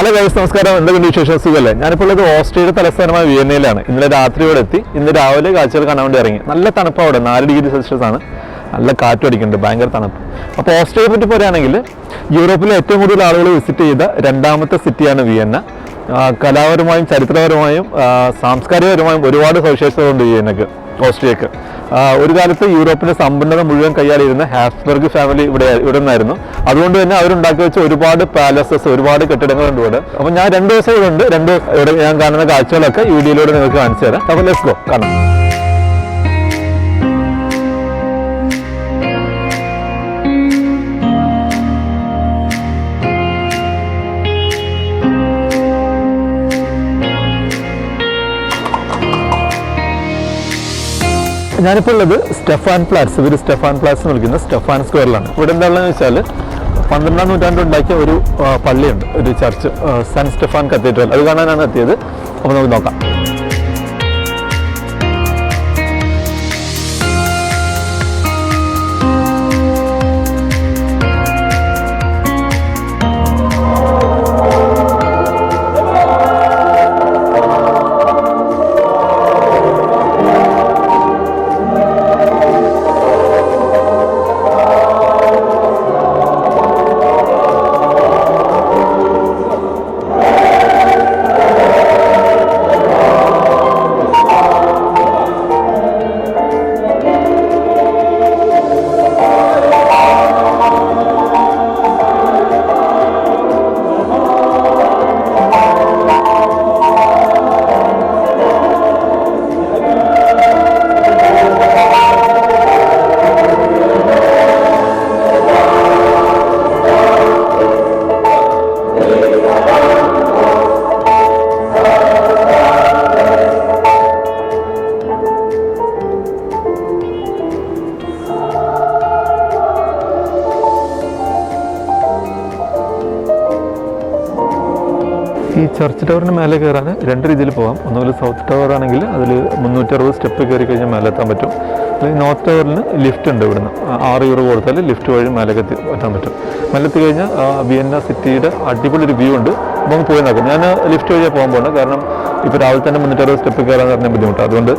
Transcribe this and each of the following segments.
Hello guys, നമസ്കാരം. എന്തൊക്കെയുണ്ട് വിശേഷം? സുഖമല്ലേ? ഞാനിപ്പോൾ ഉള്ളത് ഓസ്ട്രിയയുടെ തലസ്ഥാനമായ വിയന്നയിലാണ്. ഇന്നലെ രാത്രിയോടെ എത്തി. ഇന്ന് രാവിലെ കാഴ്ചകൾ കാണാൻ വേണ്ടി ഇറങ്ങി. നല്ല തണുപ്പാണ് അവിടെ, 4 ഡിഗ്രി സെൽഷ്യസ് ആണ്. നല്ല കാറ്റ് അടിക്കുന്നുണ്ട്, ഭയങ്കര തണുപ്പ്. അപ്പോൾ ഓസ്ട്രിയയെ പറ്റി പറയുകയാണെങ്കിൽ യൂറോപ്പിലെ ഏറ്റവും കൂടുതൽ ആളുകൾ വിസിറ്റ് ചെയ്ത രണ്ടാമത്തെ സിറ്റിയാണ് വിയന്ന. കലാപരമായും ചരിത്രപരമായും സാംസ്കാരികപരമായും ഒരുപാട് സവിശേഷതകളുണ്ട് വിയന്നക്ക്, ഓസ്ട്രിയക്ക്. ഒരു കാലത്ത് യൂറോപ്പിന്റെ സമ്പന്നത മുഴുവൻ കൈയാളിയിരുന്ന ഹാബ്സ്ബർഗ് ഫാമിലി ഇവിടെ നിന്നായിരുന്നു. അതുകൊണ്ട് തന്നെ അവരുണ്ടാക്കി വെച്ച ഒരുപാട് പാലസസ്, ഒരുപാട് കെട്ടിടങ്ങളുണ്ട് ഇവിടെ. അപ്പോൾ ഞാൻ 2 ദിവസം ഇവിടെ ഉണ്ട്. ഇവിടെ ഞാൻ കാണുന്ന കാഴ്ചകളൊക്കെ ഈ വീഡിയോയിലൂടെ നിങ്ങൾക്ക് കാണിച്ചു തരാം. അപ്പോൾ ലെറ്റ്സ് ഗോ, കാണാം. ഞാനിപ്പോൾ ഉള്ളത് സ്റ്റെഫാൻ പ്ലാറ്റ്സ്, ഇവർ സ്റ്റെഫാൻ പ്ലാറ്റ്സ് എന്ന് വിളിക്കുന്ന സ്റ്റെഫാൻ സ്ക്വയറിലാണ്. ഇവിടെ എന്താണെന്ന് വെച്ചാൽ 12ാം നൂറ്റാണ്ടിൽ ഉണ്ടാക്കിയ ഒരു പള്ളിയുണ്ട്, ഒരു ചർച്ച്, സെന്റ് സ്റ്റെഫാൻ കത്തീഡ്രൽ. അത് കാണാനാണ് എത്തിയത്. അപ്പോൾ നമുക്ക് നോക്കാം. ഈ ചർച്ച് ടവറിന് മേലെ കയറാൻ 2 രീതിയിൽ പോകാം. ഒന്നുകിൽ സൗത്ത് ടവർ ആണെങ്കിൽ അതിൽ 360 സ്റ്റെപ്പ് കയറി കഴിഞ്ഞാൽ മേലെ എത്താൻ പറ്റും. അല്ലെങ്കിൽ നോർത്ത് ടവറിന് ലിഫ്റ്റ് ഉണ്ട്. ഇവിടുന്ന് 6 യൂറോ കൊടുത്താൽ ലിഫ്റ്റ് വഴി മേലേക്ക് എത്താൻ പറ്റും. മേലെത്തി കഴിഞ്ഞാൽ വിയന്ന സിറ്റിയുടെ അടിപൊളി ഒരു വ്യൂ ഉണ്ട്. അപ്പോൾ നമുക്ക് പോയി നോക്കാം. ഞാൻ ലിഫ്റ്റ് വഴിയാണ് പോകാൻ പോകുന്നത്. കാരണം ഇപ്പോൾ രാവിലെ തന്നെ 360 സ്റ്റെപ്പ് കയറാൻ പറഞ്ഞാൽ ബുദ്ധിമുട്ടാണ്. അതുകൊണ്ട്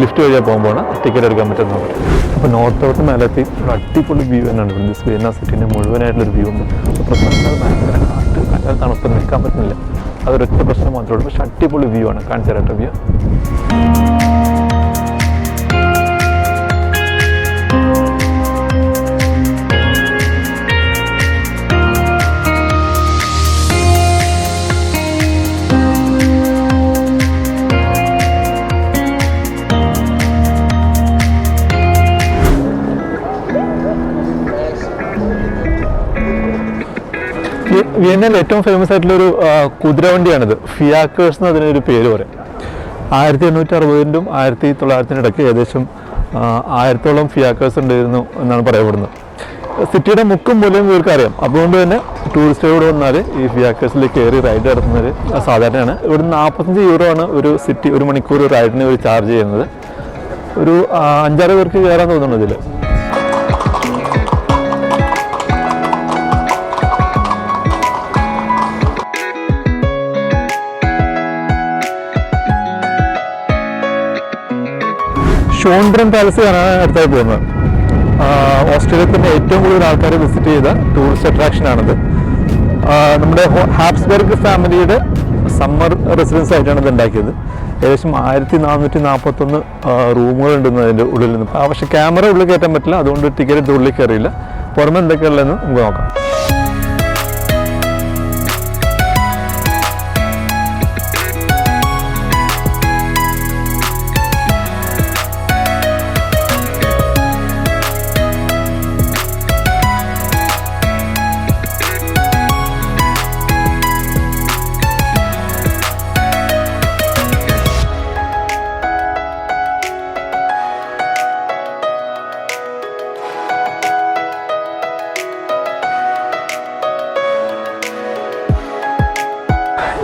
ലിഫ്റ്റ് വഴിയാണ് പോകാൻ പോകുന്നത്. ടിക്കറ്റ് എടുക്കാൻ പറ്റുന്ന നോക്കാം. അപ്പോൾ നോർത്ത് ടവറിന് മേലെത്തി ഒരു അടിപൊളി വ്യൂ തന്നെയാണ് ഇവിടുന്ന്. വിയന്ന സിറ്റിൻ്റെ മുഴുവനായിട്ടുള്ളൊരു വ്യൂ ഉണ്ട്. പ്രശ്നം ഭയങ്കര കാറ്റ്, ഭയങ്കര തണുപ്പ്, നിൽക്കാൻ പറ്റുന്നില്ല. അതൊരൊറ്റ പ്രശ്നം മാത്രമേ ഉള്ളൂ. പക്ഷെ അടിപൊളി വ്യൂ ആണ്. കാണിച്ചു തരാം വ്യൂ. വിയന്നയിൽ ഏറ്റവും ഫേമസ് ആയിട്ടുള്ളൊരു കുതിരവണ്ടിയാണിത്. ഫിയാക്കേഴ്സ് എന്ന് അതിനൊരു പേര് പറയും. 1860നും 1900 ഇടയ്ക്ക് ഏകദേശം 1000ഓളം ഫിയാക്കേഴ്സ് ഉണ്ടായിരുന്നു എന്നാണ് പറയപ്പെടുന്നത്. സിറ്റിയുടെ മുക്കും മൂലയും ഇവർക്ക് അറിയാം. അതുകൊണ്ട് തന്നെ ടൂറിസ്റ്റുകൾ വന്നാൽ ഈ ഫിയാക്കേഴ്സിലേക്ക് കയറി റൈഡ് നടത്തുന്നത് സാധാരണയാണ്. ഇവിടെ 45 യൂറോ ആണ് ഒരു സിറ്റി 1 മണിക്കൂർ റൈഡിന് ഒരു ചാർജ് ചെയ്യുന്നത്. ഒരു 5-6 പേർക്ക് കയറാൻ തോന്നുന്നു ഇതിൽ. ഷോൺബ്രൺ പാലസ് കാണാൻ അടുത്തായി പോകുന്നത്. ഓസ്ട്രേലിയയിൽ തന്നെ ഏറ്റവും കൂടുതൽ ആൾക്കാർ വിസിറ്റ് ചെയ്ത ടൂറിസ്റ്റ് അട്രാക്ഷനാണിത്. നമ്മുടെ ഹാബ്സ്ബർഗ് ഫാമിലിയുടെ സമ്മർ റെസിഡൻസ് ആയിട്ടാണ് ഇത് ഉണ്ടാക്കിയത്. ഏകദേശം 1441 റൂമുകളുണ്ടെന്ന് അതിൻ്റെ ഉള്ളിൽ നിന്ന്. പക്ഷേ ക്യാമറ ഉള്ളിൽ കയറ്റാൻ പറ്റില്ല, അതുകൊണ്ട് ടിക്കറ്റ് ഉള്ളിൽ കയറിയില്ല. പുറമെ എന്തൊക്കെയുള്ളതെന്ന് നമുക്ക് നോക്കാം.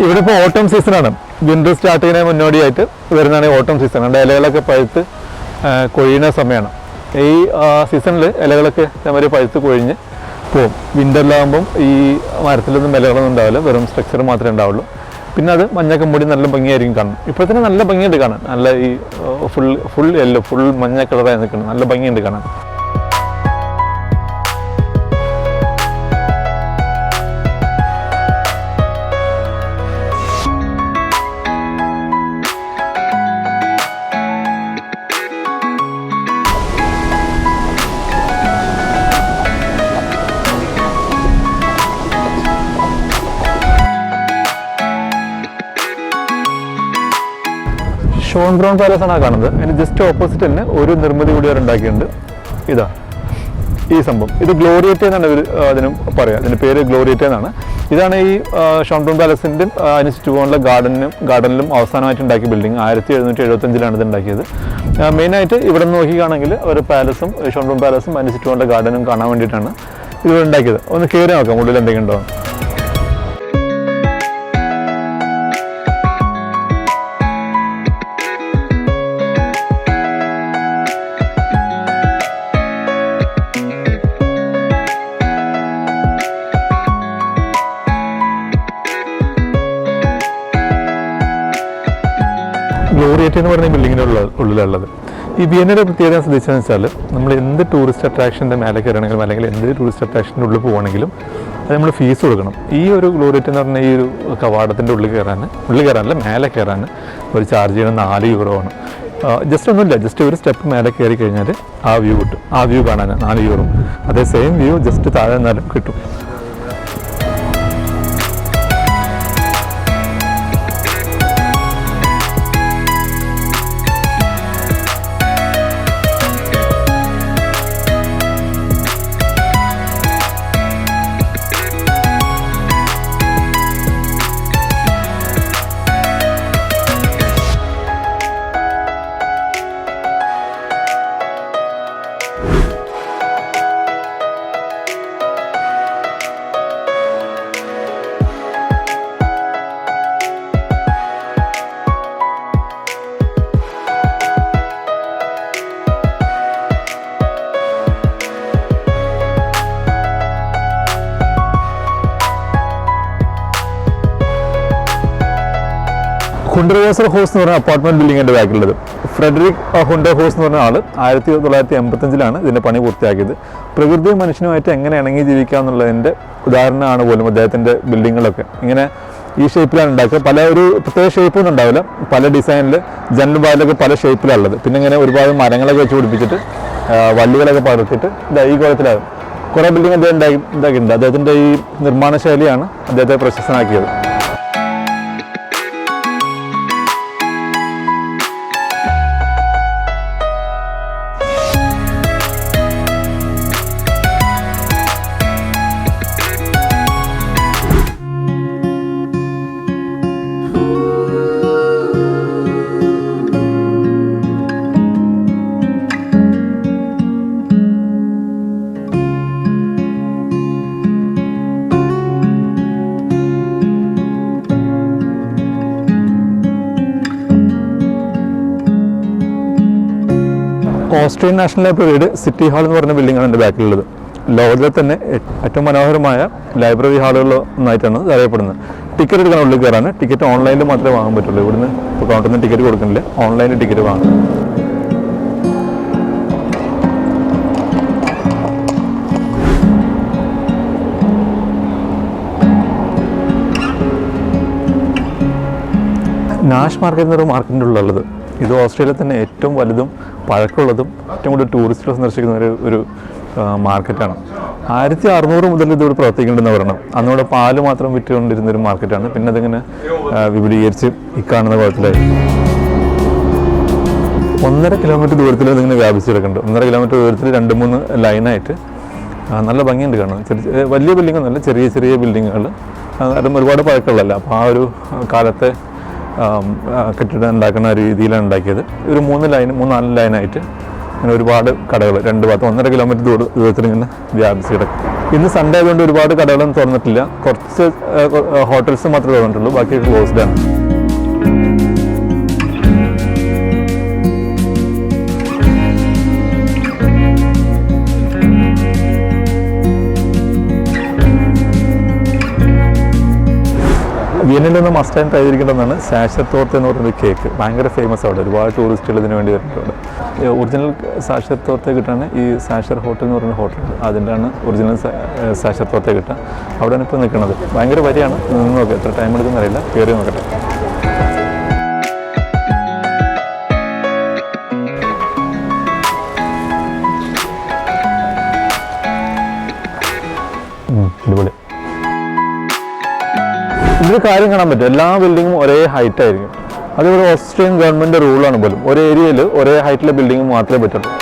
ഇവിടെ ഇപ്പോൾ ഓട്ടം സീസണാണ്. വിൻ്റർ സ്റ്റാർട്ട് ചെയ്യുന്നതിന് മുന്നോടിയായിട്ട് വരുന്നതാണ് ഓട്ടം സീസൺ. അതിൻ്റെ ഇലകളൊക്കെ പഴുത്ത് കൊഴിയുന്ന സമയമാണ്. ഈ സീസണിൽ ഇലകളൊക്കെ ഇതേമാതിരി പഴുത്ത് കൊഴിഞ്ഞ് പോവും. വിൻ്ററിലാകുമ്പം ഈ മരത്തിലൊന്നും വിലകളൊന്നും ഉണ്ടാവില്ല, വെറും സ്ട്രക്ചർ മാത്രമേ ഉണ്ടാവുള്ളൂ. പിന്നെ അത് മഞ്ഞൊക്കെ മൂടി നല്ല ഭംഗിയായിരിക്കും കാണാൻ. ഇപ്പോൾ തന്നെ നല്ല ഭംഗിയുണ്ട് കാണാൻ, നല്ല ഈ ഫുൾ യെല്ലോ ഫുൾ മഞ്ഞ കളറായി നിൽക്കുന്നത്, നല്ല ഭംഗിയുണ്ട് കാണാൻ. ഷോൺ ബ്രൗൺ പാലസ് ആണ് കാണുന്നത്. അതിന് ജസ്റ്റ് ഓപ്പോസിറ്റ് തന്നെ ഒരു നിർമ്മിതി കൂടി അവർ ഉണ്ടാക്കിയിട്ടുണ്ട്. ഇതാ ഈ സംഭവം, ഇത് ഗ്ലോറിയറ്റ എന്നാണ് ഇവർ അതിന് പറയുക. അതിൻ്റെ പേര് ഗ്ലോറിയറ്റ എന്നാണ്. ഇതാണ് ഈ ഷോൺ ബ്രൗൺ പാലസിൻ്റെ അതിന് ചുറ്റുപാടുള്ള ഗാർഡനിലും അവസാനമായിട്ട് ഉണ്ടാക്കിയ ബിൽഡിംഗ്. 1775 ഇത് ഉണ്ടാക്കിയത്. മെയിനായിട്ട് ഇവിടെ നിന്ന് നോക്കിയാണെങ്കിൽ ഒരു പാലസും ഷോൺ ബ്രൗൺ പാലസും അതിന് ചുറ്റുപാടുള്ള ഗാർഡനും കാണാൻ വേണ്ടിയിട്ടാണ് ഇത് ഉണ്ടാക്കിയത്. ഒന്ന് കയറി നോക്കാം ഉള്ളിൽ എന്തെങ്കിലും ഉണ്ടോ. ഗ്ലോറിയറ്റ് എന്ന് പറഞ്ഞ ബിൽഡിങ്ങിൻ്റെ ഉള്ളിലുള്ളത്. ഈ വിയന്നയുടെ പ്രത്യേകത ശ്രദ്ധിച്ചതെന്ന് വെച്ചാൽ നമ്മൾ എന്ത് ടൂറിസ്റ്റ് അട്രാക്ഷൻ്റെ മേലെ കയറണമെങ്കിലും അല്ലെങ്കിൽ എന്ത് ടൂറിസ്റ്റ് അട്രാക്ഷൻ്റെ ഉള്ളിൽ പോകണമെങ്കിലും അത് നമ്മൾ ഫീസ് കൊടുക്കണം. ഈ ഒരു ഗ്ലോറിയറ്റ് എന്ന് പറഞ്ഞ ഈ ഒരു കവാടത്തിൻ്റെ ഉള്ളിൽ കയറാനല്ല മേലെ കയറാൻ ഒരു ചാർജ് ചെയ്യുന്നത് 4 യൂറോ ആണ്. ജസ്റ്റ് ഒന്നുമില്ല, ജസ്റ്റ് ഒരു സ്റ്റെപ്പ് മേലെ കയറി കഴിഞ്ഞാൽ ആ വ്യൂ കിട്ടും. ആ വ്യൂ കാണാൻ 4 യൂറോ. അതേ സെയിം വ്യൂ ജസ്റ്റ് താഴെ നിന്നാലും കിട്ടും. ഹുണ്ടർവാസർ ഹോസ് എന്ന് പറഞ്ഞ അപ്പാർട്ട്മെന്റ് ബിൽഡിങ്ങിന്റെ ബാക്കിലുള്ളത്. ഫ്രെഡറിക് ഹുണ്ടർ ഹോസ് എന്ന് പറഞ്ഞ ആൾ 1985 ഇതിന്റെ പണി പൂർത്തിയാക്കിയത്. പ്രകൃതിയും മനുഷ്യനുമായിട്ട് എങ്ങനെ ഇണങ്ങി ജീവിക്കുക എന്നുള്ളതിന്റെ ഉദാഹരണമാണ് പോലും അദ്ദേഹത്തിന്റെ ബിൽഡിങ്ങുകളൊക്കെ. ഇങ്ങനെ ഈ ഷേപ്പിലാണ് ഉണ്ടാക്കുക. പല ഒരു പ്രത്യേക ഷേപ്പൊന്നും ഉണ്ടാവില്ല, പല ഡിസൈനിൽ ജനൽ വാതിലൊക്കെ പല ഷേപ്പിലുള്ളത്. പിന്നെ ഇങ്ങനെ ഒരുപാട് മരങ്ങളൊക്കെ വെച്ച് പിടിപ്പിച്ചിട്ട് വള്ളികളൊക്കെ പടർത്തിയിട്ട് ഈ കോലത്തിലാകും. കുറേ ബിൽഡിംഗ് അദ്ദേഹം ഉണ്ടാക്കിയിട്ടുണ്ട്. അദ്ദേഹത്തിന്റെ ഈ നിർമ്മാണ ശൈലിയാണ് അദ്ദേഹത്തെ പ്രശസ്തനാക്കിയത്. ഓസ്ട്രിയൻ നാഷണൽ ലൈബ്രറിയുടെ സിറ്റി ഹാൾ എന്ന് പറഞ്ഞ ബിൽഡിംഗാണ് എൻ്റെ ബാക്കിലുള്ളത്. ലോകത്തിലെ തന്നെ ഏറ്റവും മനോഹരമായ ലൈബ്രറി ഹാളുകളിൽ ഒന്നായിട്ടാണ് ഇത് അറിയപ്പെടുന്നത്. ടിക്കറ്റ് എടുക്കാൻ ഉള്ളിൽ കയറാൻ. ടിക്കറ്റ് ഓൺലൈനിൽ മാത്രമേ വാങ്ങാൻ പറ്റുള്ളൂ. ഇവിടുന്ന് ഇപ്പോൾ കൗണ്ടറിൽ നിന്ന് ടിക്കറ്റ് കൊടുക്കുന്നില്ല, ഓൺലൈനിൽ ടിക്കറ്റ് വാങ്ങും. നാഷ് മാർക്കറ്റ് എന്നൊരു മാർക്കറ്റിൻ്റെ ഉള്ളത്. ഇത് ഓസ്ട്രേലിയയിൽ തന്നെ ഏറ്റവും വലുതും പഴക്കമുള്ളതും ഏറ്റവും കൂടുതൽ ടൂറിസ്റ്റുകൾ സന്ദർശിക്കുന്ന ഒരു മാർക്കറ്റാണ്. 1600 മുതൽ ഇതിവിടെ പ്രവർത്തിക്കുന്നുണ്ടെന്ന് പറയണം. അന്നോടെ പാല് മാത്രം വിറ്റുകൊണ്ടിരുന്നൊരു മാർക്കറ്റാണ്. പിന്നെ അതിങ്ങനെ വിപുലീകരിച്ച് ഈ കാണുന്ന കുളത്തിലായി 1.5 കിലോമീറ്റർ ദൂരത്തിൽ ഇതിങ്ങനെ വ്യാപിച്ച് കിടക്കുന്നുണ്ട്. 1.5 കിലോമീറ്റർ ദൂരത്തിൽ 2-3 ലൈനായിട്ട് നല്ല ഭംഗിയുണ്ട് കാണാൻ. വലിയ ബിൽഡിംഗ് ഒന്നുമല്ല, ചെറിയ ചെറിയ ബിൽഡിങ്ങുകൾ. അതും ഒരുപാട് പഴക്കമുള്ളതല്ല. അപ്പോൾ ആ ഒരു കാലത്തെ കെട്ടിടം ഉണ്ടാക്കുന്ന രീതിയിലാണ് ഉണ്ടാക്കിയത്. ഒരു 3-4 ലൈനായിട്ട് അങ്ങനെ ഒരുപാട് കടകൾ 2 ഭാഗത്ത് 1.5 കിലോമീറ്റർ ദൂരത്തിൽ ഇങ്ങനെ വ്യാപിച്ച് കിടക്കും. ഇന്ന് സൺഡേ ആയതുകൊണ്ട് ഒരുപാട് കടകളൊന്നും തുറന്നിട്ടില്ല. കുറച്ച് ഹോട്ടൽസ് മാത്രമേ തുറന്നിട്ടുള്ളൂ, ബാക്കി ക്ലോസ്ഡ് ആണ്. വിയന്നയിൽ നിന്ന് മസ്റ്റ് ആൻഡ് ട്രൈ ചെയ്തിരിക്കേണ്ടതാണ് സാഷർ തോർത്ത് എന്ന് പറയുന്ന കേക്ക്. ഭയങ്കര ഫേമസ് അവിടെ, ഒരുപാട് ടൂറിസ്റ്റുകൾ ഇതിന് വേണ്ടി വരുന്നുണ്ട്. ഒറിജിനൽ സാഷർ തോർത്ത് കിട്ടാണ് ഈ സാഷർ ഹോട്ടൽ എന്ന് പറയുന്ന ഹോട്ടൽ, അതിൻ്റെയാണ് ഒറിജിനൽ സാഷർ തോർത്ത് കിട്ടുക. അവിടെയാണ് ഇപ്പോൾ നിൽക്കുന്നത്. ഭയങ്കര വരിയാണ്, നിന്ന് നോക്കുക, എത്ര ടൈം എടുക്കുന്ന അറിയില്ല, കയറി നോക്കട്ടെ. അടിപൊളി. ഇതിൽ കാര്യം കാണാൻ പറ്റും, എല്ലാ ബിൽഡിങ്ങും ഒരേ ഹൈറ്റ് ആയിരിക്കും. അതിവിടെ ഓസ്ട്രിയൻ ഗവൺമെൻറ് റൂളാണ് പോലും, ഒരേ ഏരിയയിൽ ഒരേ ഹൈറ്റിലെ ബിൽഡിംഗ് മാത്രമേ പറ്റുള്ളൂ.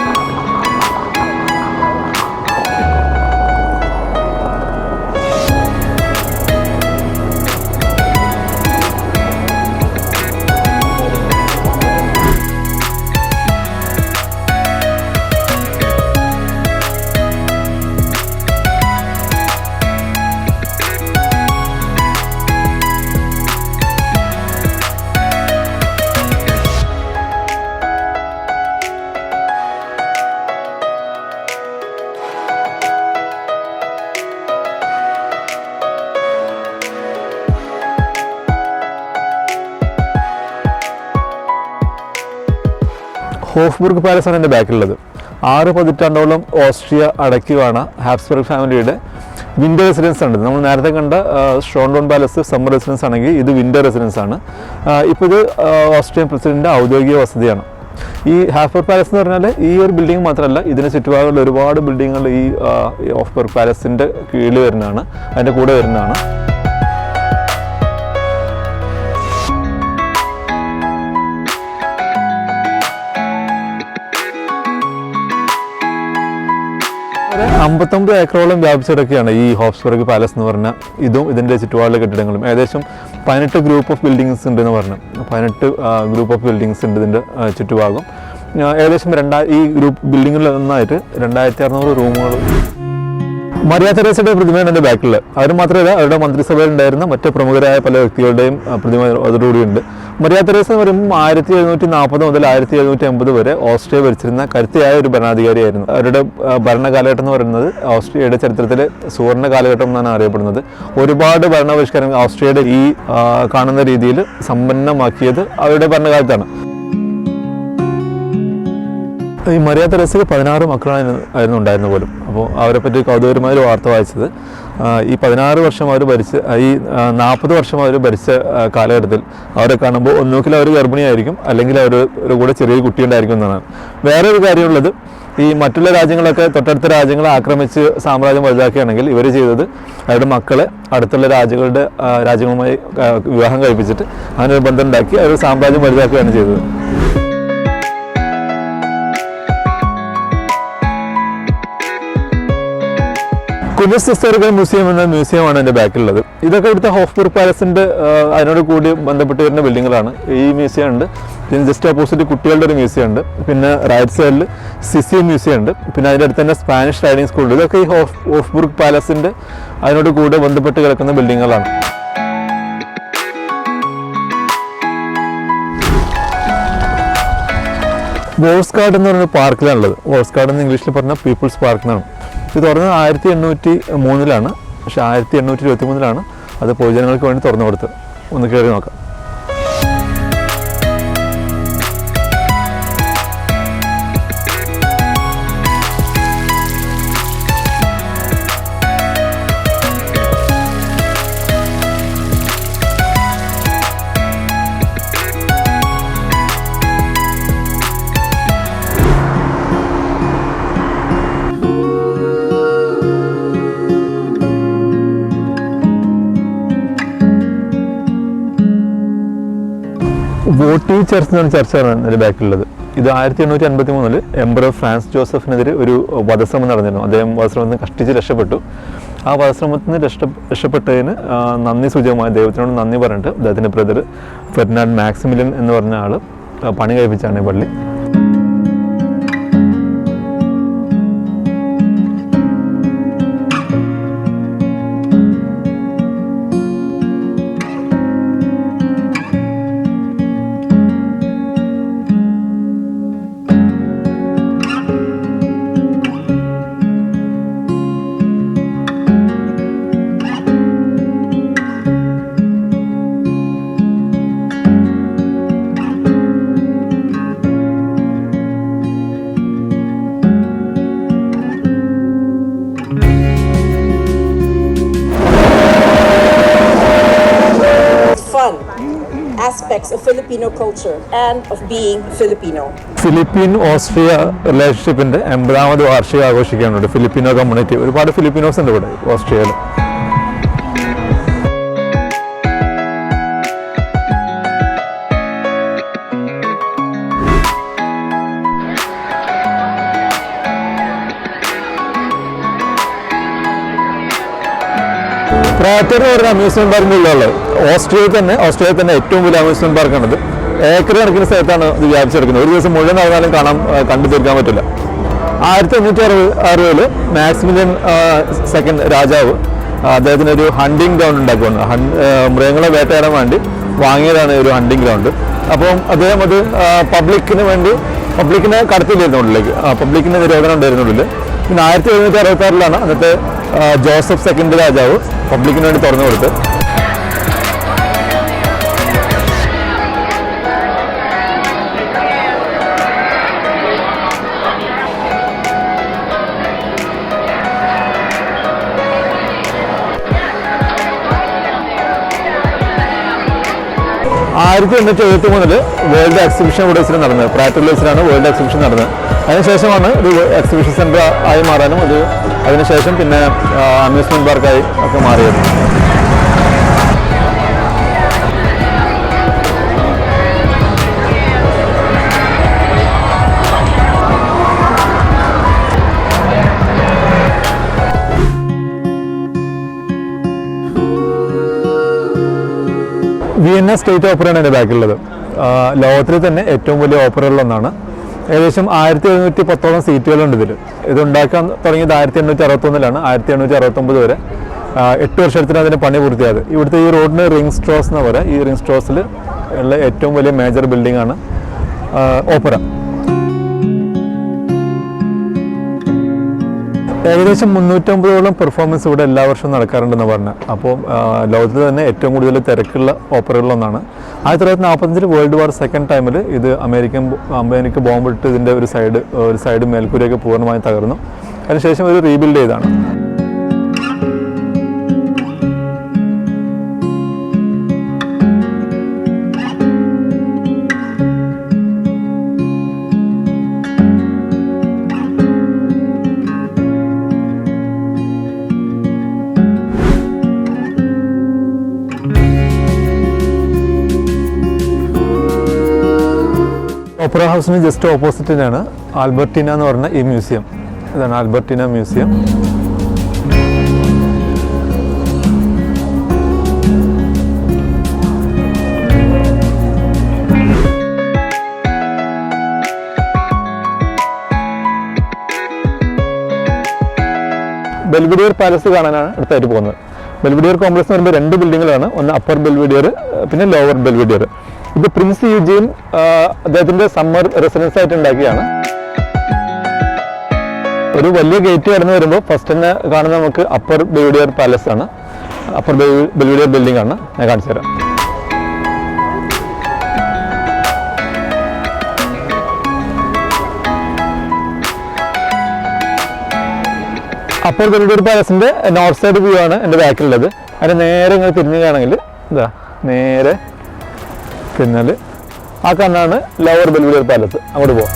ഹോഫ്ബുർഗ് പാലസ് ആണ് എൻ്റെ ബാക്കിലുള്ളത്. 6 പതിറ്റാണ്ടോളം ഓസ്ട്രിയ അടക്കി ഹാബ്സ്ബർഗ് ഫാമിലിയുടെ വിൻ്റർ റെസിഡൻസ് ആണ്. നമ്മൾ നേരത്തെ കണ്ട ഷോൺഡോൺ പാലസ് സമ്മർ റെസിഡൻസ് ആണെങ്കിൽ ഇത് വിൻ്റർ റെസിഡൻസ് ആണ്. ഇപ്പോൾ ഇത് ഓസ്ട്രിയൻ പ്രസിഡന്റിൻ്റെ ഔദ്യോഗിക വസതിയാണ്. ഈ ഹാഫ്ബർഗ് പാലസ് എന്ന് പറഞ്ഞാൽ ഈ ഒരു ബിൽഡിംഗ് മാത്രമല്ല, ഇതിന് ചുറ്റുപാടുള്ള ഒരുപാട് ബിൽഡിങ്ങുകൾ ഈ ഹോഫ്ബർഗ് പാലസിൻ്റെ കീഴിൽ വരുന്നതാണ്, അതിൻ്റെ കൂടെ വരുന്നതാണ്. ഒരു 59 ഏക്കറോളം വ്യാപിച്ചിടക്കുകയാണ് ഈ ഹോഫ്സ്ബർഗ് പാലസ് എന്ന് പറഞ്ഞാൽ. ഇതും ഇതിൻ്റെ ചുറ്റുപാടുള്ള കെട്ടിടങ്ങളും ഏകദേശം 18 ഗ്രൂപ്പ് ഓഫ് ബിൽഡിങ്സ് ഉണ്ടെന്ന് പറഞ്ഞു. 18 ഗ്രൂപ്പ് ഓഫ് ബിൽഡിങ്സ് ഉണ്ട് ഇതിൻ്റെ ചുറ്റുഭാഗം. ഏകദേശം ഈ ഗ്രൂപ്പ് ബിൽഡിങ്ങിൽ ഒന്നായിട്ട് 2600 റൂമുകൾ. മരിയ തെരേസയുടെ പ്രതിമയാണ് എൻ്റെ ബാക്കിൽ. അവർ മാത്രമല്ല, അവരുടെ മന്ത്രിസഭയിൽ ഉണ്ടായിരുന്ന മറ്റ് പ്രമുഖരായ പല വ്യക്തികളുടെയും പ്രതിമ അതോടുകൂടിയുണ്ട്. മരിയ തെരേസ എന്ന് പറയുമ്പോൾ 1740 മുതൽ 1780 വരെ ഓസ്ട്രിയ ഭരിച്ചിരുന്ന കരുത്തയായ ഒരു ഭരണാധികാരിയായിരുന്നു. അവരുടെ ഭരണകാലഘട്ടം എന്ന് പറയുന്നത് ഓസ്ട്രിയയുടെ ചരിത്രത്തിലെ സുവർണ്ണ കാലഘട്ടം എന്നാണ് അറിയപ്പെടുന്നത്. ഒരുപാട് ഭരണപരിഷ്കാരങ്ങൾ ഓസ്ട്രിയയുടെ ഈ കാണുന്ന രീതിയിൽ സമ്പന്നമാക്കിയത് അവരുടെ ഭരണകാലത്താണ്. ഈ മരിയ തെരേസയ്ക്ക് 16 മക്കളായിരുന്നു ഉണ്ടായിരുന്നു പോലും. അപ്പോൾ അവരെ പറ്റി കൗതുകരമായ ഒരു വാർത്ത വായിച്ചത്, ഈ 16 വർഷം അവർ ഭരിച്ച, ഈ 40 വർഷം അവർ ഭരിച്ച കാലഘട്ടത്തിൽ അവരെ കാണുമ്പോൾ ഒന്നുകിൽ അവർ ഗർഭിണിയായിരിക്കും, അല്ലെങ്കിൽ അവരുടെ കൂടെ ചെറിയ കുട്ടിയുണ്ടായിരിക്കും എന്നാണ്. വേറൊരു കാര്യമുള്ളത്, ഈ മറ്റുള്ള രാജ്യങ്ങളൊക്കെ തൊട്ടടുത്ത രാജ്യങ്ങളെ ആക്രമിച്ച് സാമ്രാജ്യം വലുതാക്കുകയാണെങ്കിൽ ഇവർ ചെയ്തത് അവരുടെ മക്കളെ അടുത്തുള്ള രാജ്യങ്ങളുമായി വിവാഹം കഴിപ്പിച്ചിട്ട് അങ്ങനെ ഒരു ബന്ധം ഉണ്ടാക്കി അവർ സാമ്രാജ്യം വലുതാക്കുകയാണ് ചെയ്തത്. കുബസ് ഹിസ്റ്റോറിക്കൽ മ്യൂസിയം എന്ന മ്യൂസിയമാണ് എൻ്റെ ബാക്കിലുള്ളത്. ഇതൊക്കെ ഇവിടുത്തെ ഹോഫ്ബുർഗ് പാലസിൻ്റെ അതിനോട് കൂടി ബന്ധപ്പെട്ട് വരുന്ന ബിൽഡിങ്ങുകളാണ്. ഈ മ്യൂസിയം ഉണ്ട്, പിന്നെ ജസ്റ്റ് ഓപ്പോസിറ്റ് കുട്ടികളുടെ ഒരു മ്യൂസിയം ഉണ്ട്, പിന്നെ റൈറ്റ് സൈഡിൽ സിസി മ്യൂസിയം ഉണ്ട്, പിന്നെ അതിൻ്റെ അടുത്ത് തന്നെ സ്പാനിഷ് റൈഡിംഗ് സ്കൂൾ ഉണ്ട്. ഇതൊക്കെ ഈ ഹോഫ്ബുർഗ് പാലസിൻ്റെ അതിനോട് കൂടെ ബന്ധപ്പെട്ട് കിടക്കുന്ന ബിൽഡിങ്ങുകളാണ്. വോൾസ്ഗാർഡ് എന്ന് പറയുന്ന പാർക്കിലാണുള്ളത്. വോൾസ്ഗാർഡ് എന്ന് ഇംഗ്ലീഷിൽ പറഞ്ഞാൽ പീപ്പിൾസ് പാർക്ക് എന്നാണ്. ഇത് തുറന്നത് 1803 പക്ഷേ 1823 അത് പൊതുജനങ്ങൾക്ക് വേണ്ടി തുറന്നു കൊടുത്തത്. ഒന്ന് കയറി നോക്കാം. വോട്ടി ചർച്ച് എന്ന് പറഞ്ഞ ചർച്ചാണ് അതിൻ്റെ ബാക്കിലുള്ളത്. ഇത് 1853 എംപറർ ഫ്രാൻസ് ജോസഫിനെതിരെ ഒരു വധശ്രമം നടന്നിരുന്നു. അദ്ദേഹം വധശ്രമത്തിൽ നിന്ന് കഷ്ടിച്ച് രക്ഷപ്പെട്ടു. ആ വധശ്രമത്തിൽ നിന്ന് രക്ഷപ്പെട്ടതിന് നന്ദി സൂചകമായി ദൈവത്തിനോട് നന്ദി പറഞ്ഞിട്ട് അദ്ദേഹത്തിൻ്റെ ബ്രദർ ഫെർഡിനാൻഡ് മാക്സിമിലിയൻ എന്ന് പറഞ്ഞ ആൾ പണി കഴിപ്പിച്ചാണ് ഈ പള്ളി. aspects of Filipino culture and of being Filipino. Philippine Austria റിലേഷൻഷിപ്പിന്റെ 80ാമത് വാർഷികം ആഘോഷിക്കാനുണ്ട് ഫിലിപ്പിനോ കമ്മ്യൂണിറ്റി. ഒരുപാട് ഫിലിപ്പിനോസ് ഉണ്ട് ഇവിടെ ഓസ്ട്രിയയിൽ. പ്രായത്തോട് ഒരു അമ്യൂസ്മെന്റ് പാർക്കിൻ്റെ ഉള്ളത് ഓസ്ട്രിയയിൽ തന്നെ ഏറ്റവും വലിയ അമ്യൂസ്മെന്റ് പാർക്കാണിത്. ഏക്കർ കണക്കിന് സ്ഥലത്താണ് ഇത് വ്യാപിച്ചെടുക്കുന്നത്. ഒരു ദിവസം മുഴുവൻ നടന്നാലും കണ്ടു തീർക്കാൻ പറ്റില്ല. 1860 മാക്സിമിലിയൻ സെക്കൻഡ് രാജാവ് അദ്ദേഹത്തിന് ഒരു ഹണ്ടിങ് ഗ്രൗണ്ട് ഉണ്ടാക്കുകയാണ്. മൃഗങ്ങളെ വേട്ടയാടാൻ വേണ്ടി വാങ്ങിയതാണ് ഒരു ഹണ്ടിങ് ഗ്രൗണ്ട്. അപ്പം അദ്ദേഹം അത് പബ്ലിക്കിനെ കടത്തില്ലായിരുന്നു ഉള്ളിലേക്ക്. പബ്ലിക്കിന് നിരോധനം ഉണ്ടായിരുന്നുള്ളിൽ. പിന്നെ 1766 അന്നത്തെ ജോസഫ് സെക്കൻഡ് രാജാവ് പബ്ലിക്കിന് വേണ്ടി തുറന്നു കൊടുത്ത്. വേൾഡ് എക്സിബിഷൻ ഇവിടെ വെച്ചിട്ട് നടന്നത്. പ്രാക്ടിക്കൽ വെച്ചിട്ടാണ് വേൾഡ് എക്സിബിഷൻ നടന്നത്. അതിനുശേഷമാണ് ഒരു എക്സിബിഷൻ സെൻറ്റർ ആയി മാറാനും അതിനുശേഷം പിന്നെ അമ്യൂസ്മെൻറ്റ് പാർക്കായി ഒക്കെ മാറിയത്. വിയന്ന സ്റ്റേറ്റ് ഓപ്പറയാണ് എൻ്റെ ബാക്കിലുള്ളത്. ലോകത്തിൽ തന്നെ ഏറ്റവും വലിയ ഓപ്പറകളിലൊന്നാണ്. ഏകദേശം 1710 സീറ്റുകളുണ്ട് ഇതിൽ. ഇത് ഉണ്ടാക്കാൻ തുടങ്ങിയത് 1861 1869 വരെ 8 വർഷത്തിന് അതിന് പണി പൂർത്തിയായത്. ഇവിടുത്തെ ഈ റോഡിന് റിംഗ് സ്ട്രോസ് എന്ന് പറയാം. ഈ റിംഗ് സ്ട്രോസിൽ ഉള്ള ഏറ്റവും വലിയ മേജർ ബിൽഡിംഗ് ആണ് ഓപ്പറ. ഏകദേശം 350ഓളം പെർഫോമൻസ് ഇവിടെ എല്ലാ വർഷവും നടക്കാറുണ്ടെന്ന് പറഞ്ഞാൽ. അപ്പോൾ ലോകത്തിൽ തന്നെ ഏറ്റവും കൂടുതൽ തിരക്കുള്ള ഓപ്പറകളിലൊന്നാണ്. 1945 വേൾഡ് വാർ സെക്കൻഡ് ടൈമിൽ ഇത് അമേരിക്ക ബോംബിട്ട് ഇതിൻ്റെ ഒരു സൈഡ് മേൽക്കൂരയൊക്കെ പൂർണ്ണമായും തകർന്നു. അതിനുശേഷം ഒരു റീബിൽഡ് ചെയ്താണ്. ഓപ്പറ ഹൗസിന് ജസ്റ്റ് ഓപ്പോസിറ്റിനാണ് ആൽബർട്ടീന എന്ന് പറഞ്ഞ ഈ മ്യൂസിയം. ഇതാണ് ആൽബർട്ടീന മ്യൂസിയം. ബെൽവിഡിയർ പാലസ് കാണാനാണ് അടുത്തായിട്ട് പോകുന്നത്. ബെൽവിഡിയർ കോംപ്ലക്സ് എന്ന് പറയുമ്പോൾ 2 ബിൽഡിങ്ങുകളാണ്. ഒന്ന് അപ്പർ ബെൽവിഡിയർ, പിന്നെ ലോവർ ബെൽവിഡിയർ. ഇത് പ്രിൻസ് യൂജിയൻ അദ്ദേഹത്തിൻ്റെ സമ്മർ റെസിഡൻസ് ആയിട്ട് ഉണ്ടാക്കിയാണ്. ഒരു വലിയ ഗേറ്റ് കടന്ന് വരുമ്പോൾ ഫസ്റ്റ് തന്നെ കാണുന്നത് നമുക്ക് അപ്പർ ബെൽവിഡിയർ പാലസ് ആണ്. അപ്പർ ബെൽവിഡിയർ ബിൽഡിംഗ് ആണ്. ഞാൻ കാണിച്ചു തരാം. അപ്പർ ബെൽവിഡിയർ പാലസിൻ്റെ നോർത്ത് സൈഡ് വ്യൂ ആണ് എൻ്റെ ബാക്കിലുള്ളത്. അതിന് നേരെ ഇങ്ങനെ തിരിഞ്ഞുകയാണെങ്കിൽ നേരെ തിരിഞ്ഞാൽ ആ കാണാണ് ലോവർ ബെൽവിഡിയർ പാലസ്. അങ്ങോട്ട് പോവാം.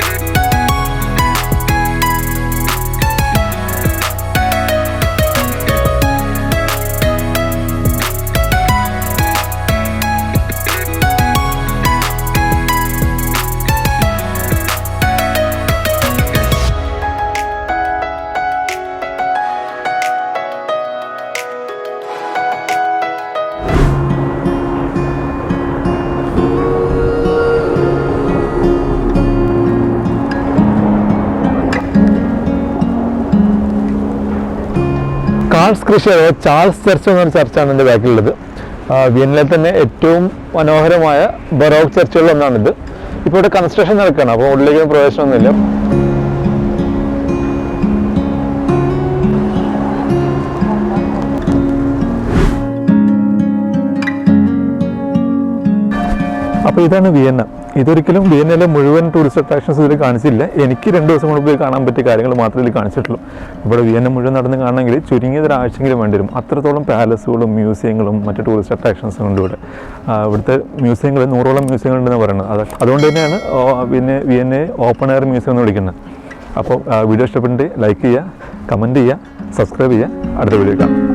ചാൾസ് ചർച്ച് എന്നൊരു ചർച്ചാണ് എൻ്റെ ബാക്കിലുള്ളത്. വിയന്നയിലെ തന്നെ ഏറ്റവും മനോഹരമായ ബറോക്ക് ചർച്ചുകളിൽ ഒന്നാണിത്. ഇപ്പോൾ ഇവിടെ കൺസ്ട്രക്ഷൻ നടക്കുകയാണ്. അപ്പോൾ ഉള്ളിലേക്ക് പ്രവേശനമൊന്നുമില്ല. അപ്പോൾ ഇതാണ് വിയന്ന. ഇതൊരിക്കലും വിയന്നയിലെ മുഴുവൻ ടൂറിസ്റ്റ് അട്രാക്ഷൻസ് ഇതിൽ കാണിച്ചില്ല. എനിക്ക് 2 ദിവസം കൊണ്ട് പോയി കാണാൻ പറ്റിയ കാര്യങ്ങൾ മാത്രമേ ഇതിൽ കാണിച്ചിട്ടുള്ളൂ. ഇവിടെ വിയന്ന മുഴുവൻ നടന്ന് കാണണമെങ്കിൽ ചുരുങ്ങിയത് ഒരാഴ്ചയെങ്കിലും വേണ്ടി വരും. അത്രത്തോളം പാലസുകളും മ്യൂസിയങ്ങളും മറ്റ് ടൂറിസ്റ്റ് അട്രാക്ഷൻസും ഉണ്ട് ഇവിടെ. ഇവിടുത്തെ മ്യൂസിയങ്ങൾ 100ഓളം മ്യൂസിയങ്ങളുണ്ടെന്ന് പറയുന്നത്. അതുകൊണ്ട് തന്നെയാണ് പിന്നെ വിയന്നയെ ഓപ്പൺ എയർ മ്യൂസിയം എന്ന് വിളിക്കുന്നത്. അപ്പോൾ വീഡിയോ ഇഷ്ടപ്പെട്ടിട്ട് ലൈക്ക് ചെയ്യുക, കമൻറ്റ് ചെയ്യുക, സബ്സ്ക്രൈബ് ചെയ്യുക. അടുത്ത വീഡിയോ കാണാം.